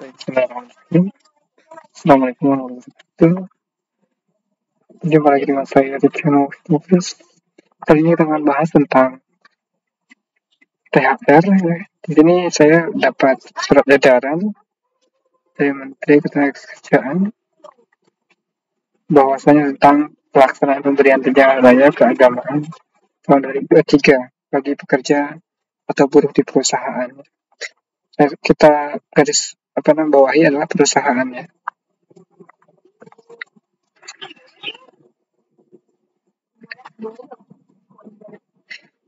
Bismillahirrahmanirrahim. Assalamualaikum warahmatullahi wabarakatuh. Jumpa lagi dengan saya di channel Fitness. Kali ini kita akan bahas tentang THR. Di sini saya dapat surat edaran dari Menteri Ketenagakerjaan bahwasanya tentang pelaksanaan pemberian tunjangan hari raya keagamaan tahun 2023 bagi pekerja atau buruh di perusahaan. Kita garis bawahi adalah perusahaannya.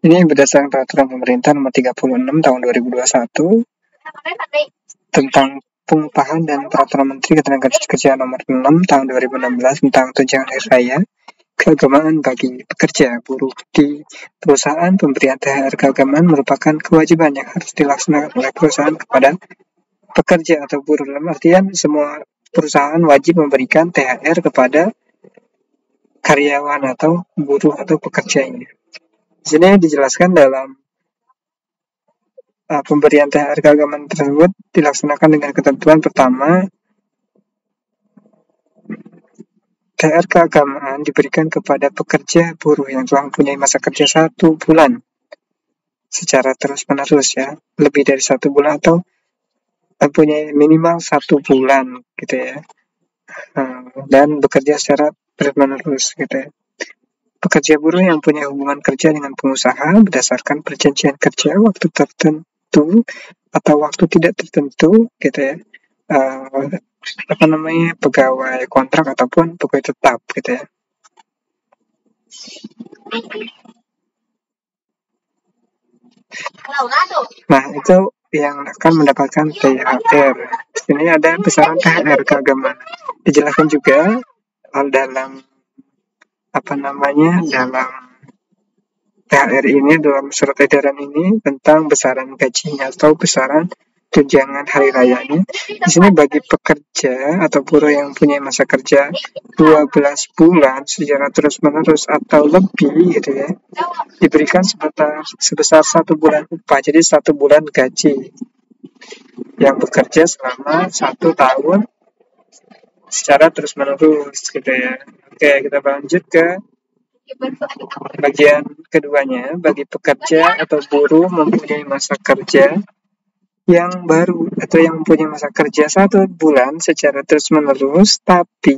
Ini berdasarkan peraturan pemerintah nomor 36 tahun 2021 tentang pengupahan dan peraturan Menteri Ketenagakerjaan nomor 6 tahun 2016 tentang tunjangan hari raya keagamaan bagi pekerja buruh di perusahaan. Pemberian THR keagamaan merupakan kewajiban yang harus dilaksanakan oleh perusahaan kepada pekerja atau buruh. Dalam artian semua perusahaan wajib memberikan THR kepada karyawan atau buruh atau pekerjanya. Di sini dijelaskan dalam pemberian THR keagamaan tersebut dilaksanakan dengan ketentuan pertama, THR keagamaan diberikan kepada pekerja buruh yang telah mempunyai masa kerja 1 bulan secara terus-menerus ya, lebih dari 1 bulan atau mempunyai minimal 1 bulan gitu ya, dan bekerja secara terus-menerus gitu ya. Pekerja buruh yang punya hubungan kerja dengan pengusaha berdasarkan perjanjian kerja waktu tertentu atau waktu tidak tertentu gitu ya, pegawai kontrak ataupun pegawai tetap gitu ya. Nah, itu yang akan mendapatkan THR. Di sini ada besaran THR keagamaan. Dijelaskan juga dalam dalam THR ini, dalam surat edaran ini tentang besaran gajinya atau besaran tunjangan hari rayanya. Di sini bagi pekerja atau buruh yang punya masa kerja 12 bulan secara terus-menerus atau lebih gitu ya, diberikan sebesar 1 bulan upah, jadi 1 bulan gaji yang bekerja selama 1 tahun secara terus-menerus gitu ya. Oke, kita lanjut ke bagian keduanya. Bagi pekerja atau buruh mempunyai masa kerja yang baru atau yang mempunyai masa kerja 1 bulan secara terus-menerus tapi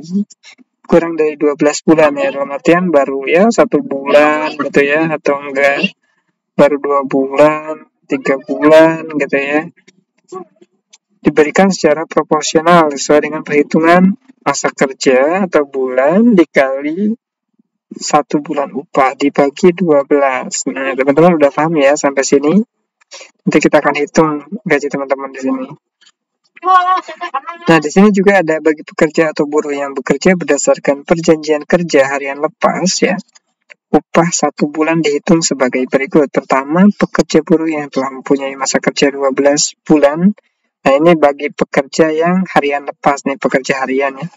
kurang dari 12 bulan ya, dalam artian baru ya 1 bulan gitu ya, atau enggak baru 2 bulan, 3 bulan gitu ya, diberikan secara proporsional sesuai dengan perhitungan masa kerja atau bulan dikali 1 bulan upah dibagi 12. Nah, teman-teman udah paham ya sampai sini? Nanti kita akan hitung gaji teman-teman di sini. Nah, di sini juga ada bagi pekerja atau buruh yang bekerja berdasarkan perjanjian kerja harian lepas ya. Upah 1 bulan dihitung sebagai berikut. Pertama, pekerja buruh yang telah mempunyai masa kerja 12 bulan. Nah, ini bagi pekerja yang harian lepas nih, pekerja harian ya.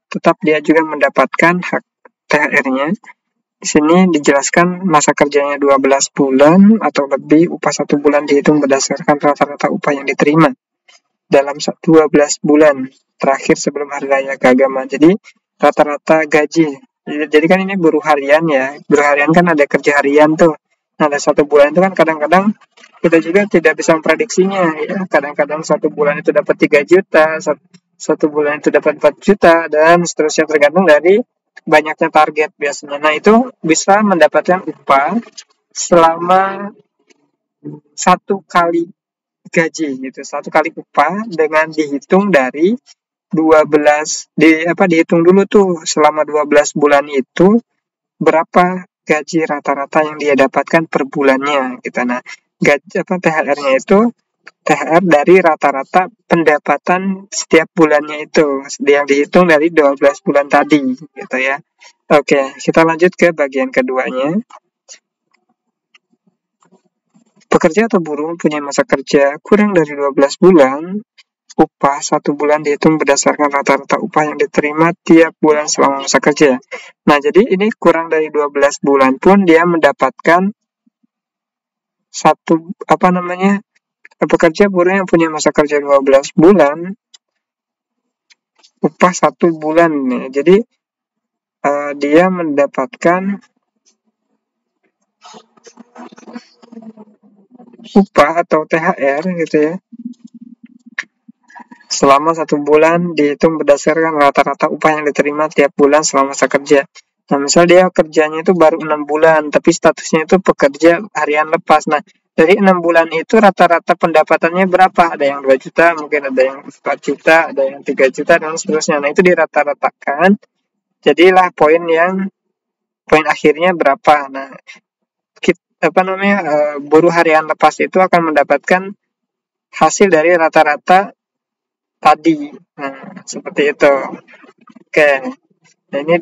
Tetap dia juga mendapatkan hak THR-nya. Di sini dijelaskan masa kerjanya 12 bulan atau lebih, upah 1 bulan dihitung berdasarkan rata-rata upah yang diterima dalam 12 bulan terakhir sebelum hari raya keagamaan. Jadi rata-rata gaji. Jadi kan ini buruh harian ya. Buruh harian kan ada kerja harian tuh. Nah, ada 1 bulan itu kan kadang-kadang kita juga tidak bisa memprediksinya ya. Kadang-kadang 1 bulan itu dapat 3 juta, 1 bulan itu dapat 4 juta, dan seterusnya tergantung dari banyaknya target biasanya. Nah, itu bisa mendapatkan upah selama 1 kali gaji gitu, 1 kali upah dengan dihitung dari 12 dihitung dulu tuh selama 12 bulan itu berapa gaji rata-rata yang dia dapatkan per bulannya gitu. Nah, THR-nya itu THR dari rata-rata pendapatan setiap bulannya itu yang dihitung dari 12 bulan tadi gitu ya. Oke, kita lanjut ke bagian keduanya. Pekerja atau buruh punya masa kerja kurang dari 12 bulan, upah 1 bulan dihitung berdasarkan rata-rata upah yang diterima tiap bulan selama masa kerja. Nah, jadi ini kurang dari 12 bulan pun dia mendapatkan Pekerja buruh yang punya masa kerja 12 bulan, upah 1 bulan nih. Jadi dia mendapatkan upah atau THR gitu ya, selama 1 bulan dihitung berdasarkan rata-rata upah yang diterima tiap bulan selama masa kerja. Nah, misal dia kerjanya itu baru 6 bulan, tapi statusnya itu pekerja harian lepas. Nah, dari 6 bulan itu rata-rata pendapatannya berapa? Ada yang 2 juta, mungkin ada yang 4 juta, ada yang 3 juta, dan seterusnya. Nah, itu dirata-ratakan, jadilah poin akhirnya berapa. Nah, buruh harian lepas itu akan mendapatkan hasil dari rata-rata tadi. Nah, seperti itu. Oke. Nah, ini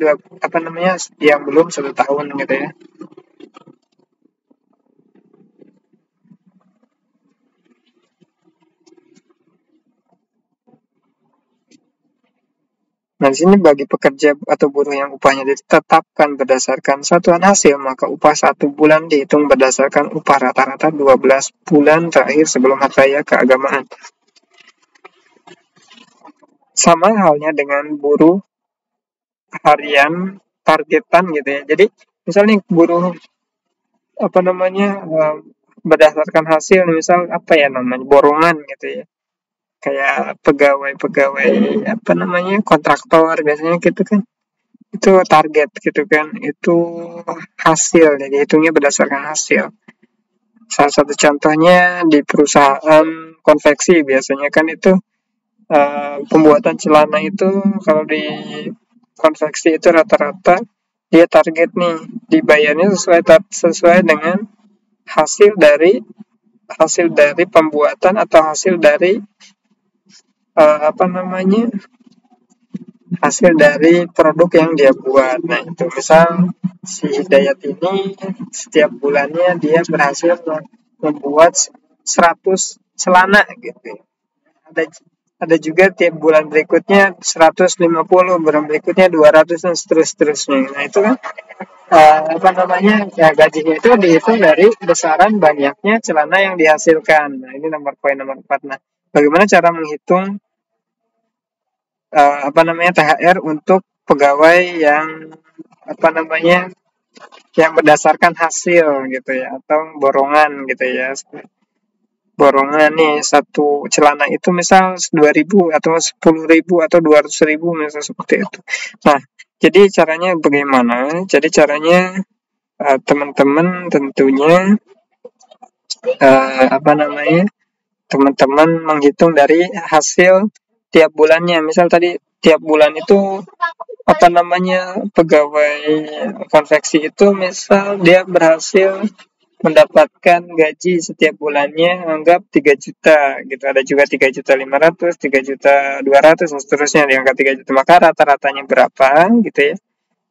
yang belum 1 tahun gitu ya. Nah, di sini bagi pekerja atau buruh yang upahnya ditetapkan berdasarkan satuan hasil, maka upah 1 bulan dihitung berdasarkan upah rata-rata 12 bulan terakhir sebelum hari raya keagamaan. Sama halnya dengan buruh harian targetan gitu ya. Jadi, misalnya buruh berdasarkan hasil, misal borongan gitu ya. Kayak pegawai kontraktor biasanya gitu kan, itu target gitu kan, itu hasil, jadi hitungnya berdasarkan hasil. Salah satu contohnya di perusahaan konveksi biasanya kan itu pembuatan celana itu kalau di konveksi itu rata-rata dia target nih dibayarnya sesuai dengan hasil dari pembuatan atau hasil dari hasil dari produk yang dia buat. Nah, itu misal si Hidayat ini setiap bulannya dia berhasil membuat 100 celana gitu. Ada juga tiap bulan berikutnya 150, bulan berikutnya 200 dan seterusnya. Nah, itu kan gajinya itu dihitung dari besaran banyaknya celana yang dihasilkan. Nah, ini poin nomor 4. Nah, bagaimana cara menghitung THR untuk pegawai yang yang berdasarkan hasil gitu ya, atau borongan gitu ya. Borongan nih, satu celana itu misal 2.000 atau 10.000 atau 200.000 misal seperti itu. Nah, jadi caranya bagaimana? Jadi caranya teman-teman tentunya teman-teman menghitung dari hasil tiap bulannya. Misal tadi tiap bulan itu pegawai konveksi itu misal dia berhasil mendapatkan gaji setiap bulannya anggap 3 juta gitu. Ada juga 3.500.000, 3.200.000 dan seterusnya di angka 3 juta. Maka rata-ratanya berapa gitu ya.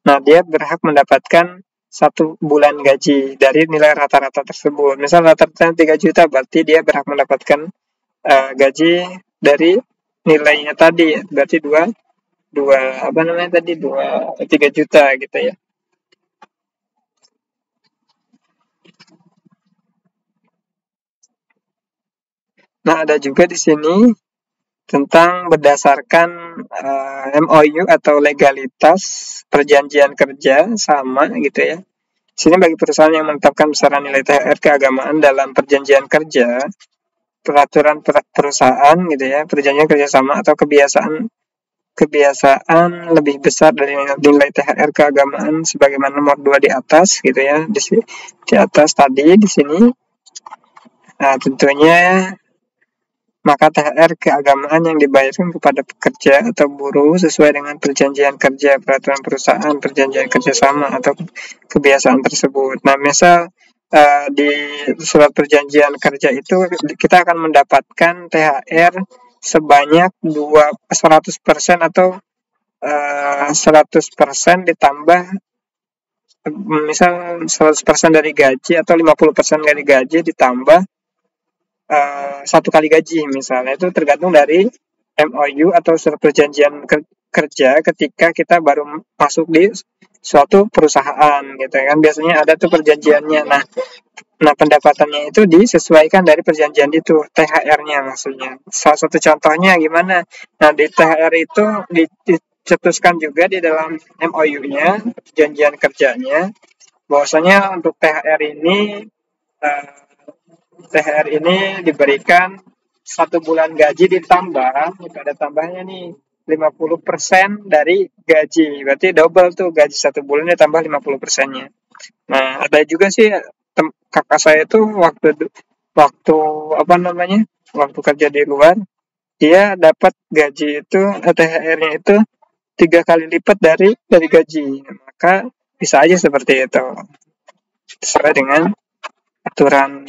Nah, dia berhak mendapatkan 1 bulan gaji dari nilai rata-rata tersebut. Misal rata-rata 3 juta, berarti dia berhak mendapatkan gaji dari nilainya tadi, berarti 3 juta gitu ya. Nah, ada juga di sini tentang berdasarkan MOU atau legalitas perjanjian kerja sama gitu ya. Di sini bagi perusahaan yang menetapkan besaran nilai THR keagamaan dalam perjanjian kerja, peraturan perusahaan gitu ya, perjanjian kerjasama atau kebiasaan lebih besar dari nilai THR keagamaan sebagaimana nomor 2 di atas gitu ya, di atas tadi di sini. Nah, tentunya maka THR keagamaan yang dibayarkan kepada pekerja atau buruh sesuai dengan perjanjian kerja, peraturan perusahaan, perjanjian kerjasama atau kebiasaan tersebut. Nah, misal di surat perjanjian kerja itu kita akan mendapatkan THR sebanyak 100% atau 100% ditambah misal 100% dari gaji atau 50% dari gaji ditambah 1 kali gaji misalnya. Itu tergantung dari MOU atau surat perjanjian kerja ketika kita baru masuk di suatu perusahaan gitu kan. Biasanya ada tuh perjanjiannya. Nah, pendapatannya itu disesuaikan dari perjanjian itu, THR-nya maksudnya. Salah satu contohnya gimana? Nah, di THR itu dicetuskan juga di dalam MOU-nya, perjanjian kerjanya, bahwasanya untuk THR ini diberikan 1 bulan gaji ditambah, itu ada tambahnya nih, 50% dari gaji. Berarti double tuh, gaji 1 bulan ditambah 50%-nya. Nah, ada juga sih kakak saya itu waktu apa namanya? Waktu kerja di luar, dia dapat gaji itu THR-nya itu 3 kali lipat dari gaji. Maka bisa aja seperti itu. Sesuai dengan aturan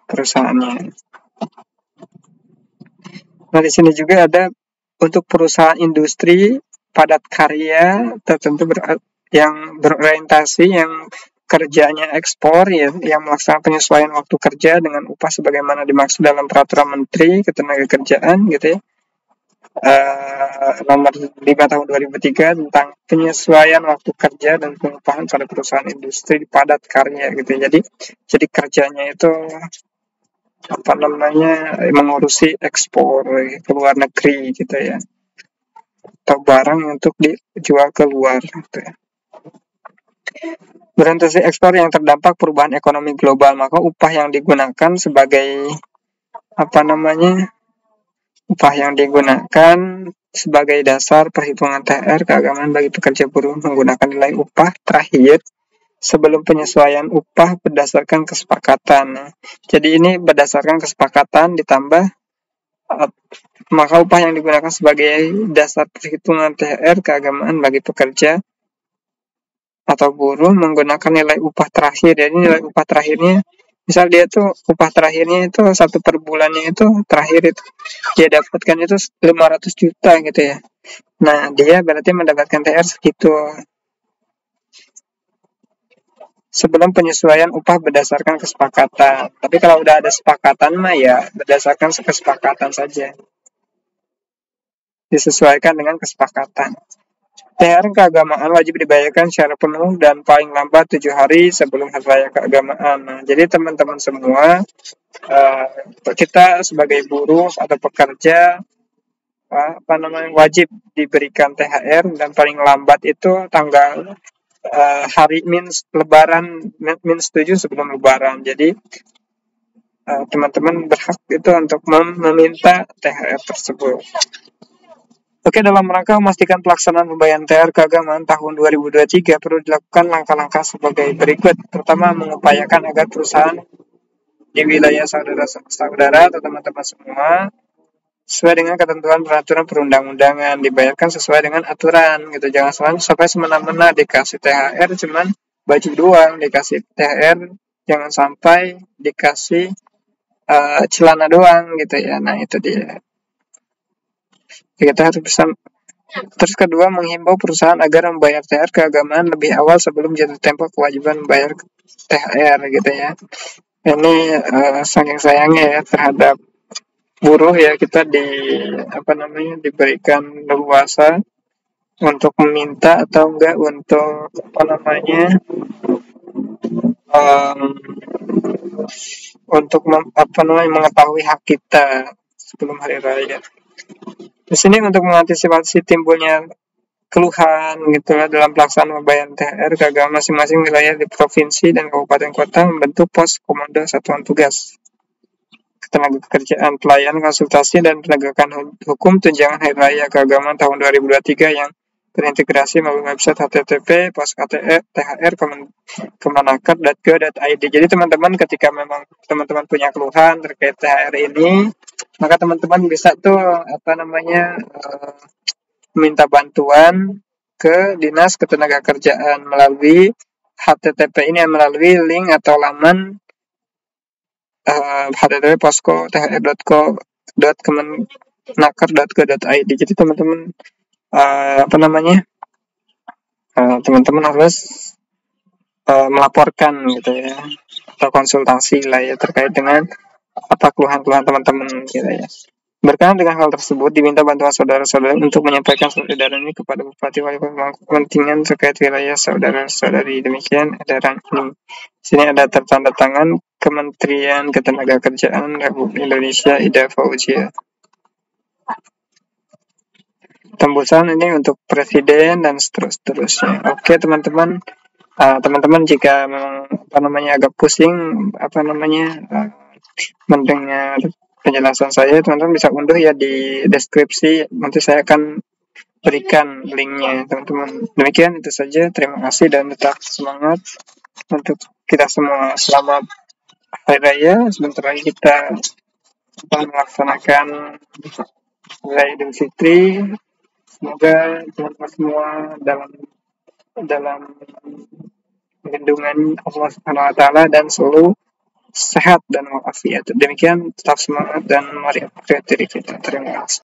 perusahaannya. Nah, di sini juga ada untuk perusahaan industri padat karya tertentu yang berorientasi, yang kerjanya ekspor, ya, yang melaksanakan penyesuaian waktu kerja dengan upah sebagaimana dimaksud dalam Peraturan Menteri Ketenagakerjaan gitu ya. Nomor 5 tahun 2003 tentang penyesuaian waktu kerja dan pengupahan pada perusahaan industri padat karya gitu. Jadi kerjanya itu apa namanya, mengurusi ekspor ke luar negeri gitu ya, atau barang untuk dijual keluar gitu ya. Berorientasi ekspor yang terdampak perubahan ekonomi global, maka upah yang digunakan sebagai apa namanya, upah yang digunakan sebagai dasar perhitungan THR keagamaan bagi pekerja buruh menggunakan nilai upah terakhir sebelum penyesuaian upah berdasarkan kesepakatan. Jadi ini berdasarkan kesepakatan ditambah maka upah yang digunakan sebagai dasar perhitungan THR keagamaan bagi pekerja atau buruh menggunakan nilai upah terakhir. Jadi nilai upah terakhirnya, misal dia tuh upah terakhirnya itu 1 per bulannya itu terakhir itu dia dapatkan itu 500 juta gitu ya. Nah, dia berarti mendapatkan THR segitu sebelum penyesuaian upah berdasarkan kesepakatan. Tapi kalau udah ada sepakatan mah ya berdasarkan kesepakatan saja, disesuaikan dengan kesepakatan. THR keagamaan wajib dibayarkan secara penuh dan paling lambat 7 hari sebelum hari raya keagamaan. Nah, jadi teman-teman semua, kita sebagai buruh atau pekerja wajib diberikan THR dan paling lambat itu tanggal hari Lebaran -7 sebelum Lebaran. Jadi teman-teman berhak itu untuk meminta THR tersebut. Oke, dalam rangka memastikan pelaksanaan pembayaran THR keagamaan tahun 2023 perlu dilakukan langkah-langkah sebagai berikut. Pertama, mengupayakan agar perusahaan di wilayah saudara-saudara atau teman-teman semua sesuai dengan ketentuan peraturan perundang-undangan, dibayarkan sesuai dengan aturan gitu. Jangan sampai semena-mena dikasih THR cuman baju doang, dikasih THR jangan sampai dikasih celana doang gitu ya. Nah, itu dia. Kita harus bisa. Terus kedua, menghimbau perusahaan agar membayar THR keagamaan lebih awal sebelum jatuh tempo kewajiban membayar THR gitu ya. Ini saking sayangnya ya terhadap buruh ya, kita diberikan leluasa untuk meminta atau enggak untuk untuk mengetahui hak kita sebelum hari raya. Di sini untuk mengantisipasi timbulnya keluhan gitu ya dalam pelaksanaan pembayaran THR keagamaan, masing-masing wilayah di provinsi dan kabupaten kota membentuk pos komando satuan tugas ketenagakerjaan, pelayanan, konsultasi, dan penegakan hukum tunjangan hari raya keagamaan tahun 2023 yang terintegrasi melalui website http poskathr.kemenaker.go.id. Jadi teman-teman, ketika memang teman-teman punya keluhan terkait THR ini, maka teman-teman bisa tuh minta bantuan ke Dinas Ketenagakerjaan melalui HTTP ini, melalui link atau laman http://posko.thr.kemenaker.go.id. Jadi teman-teman teman-teman harus melaporkan gitu ya, atau konsultasi lah ya terkait dengan apa keluhan-keluhan teman-teman gitu ya. Berkenaan dengan hal tersebut, diminta bantuan saudara-saudara untuk menyampaikan surat edaran ini kepada Bupati Wali Kota pemangku kepentingan terkait wilayah saudara-saudari. Demikian edaran ini. Sini ada tertanda tangan Kementerian Ketenagakerjaan Republik Indonesia Ida Fauzia. Tembusan ini untuk presiden dan seterusnya. Oke teman-teman, teman-teman jika memang agak pusing mendengar penjelasan saya, teman-teman bisa unduh ya di deskripsi, nanti saya akan berikan linknya teman-teman. Demikian itu saja, terima kasih dan tetap semangat untuk kita semua. Selamat Hari Raya, sebentar lagi kita melaksanakan Raya Idul Fitri. Semoga teman-teman semua dalam lindungan Allah Subhanahu wa taala dan selalu sehat dan walafiat. Demikian, tetap semangat dan mari upgrade diri kita. Terima kasih.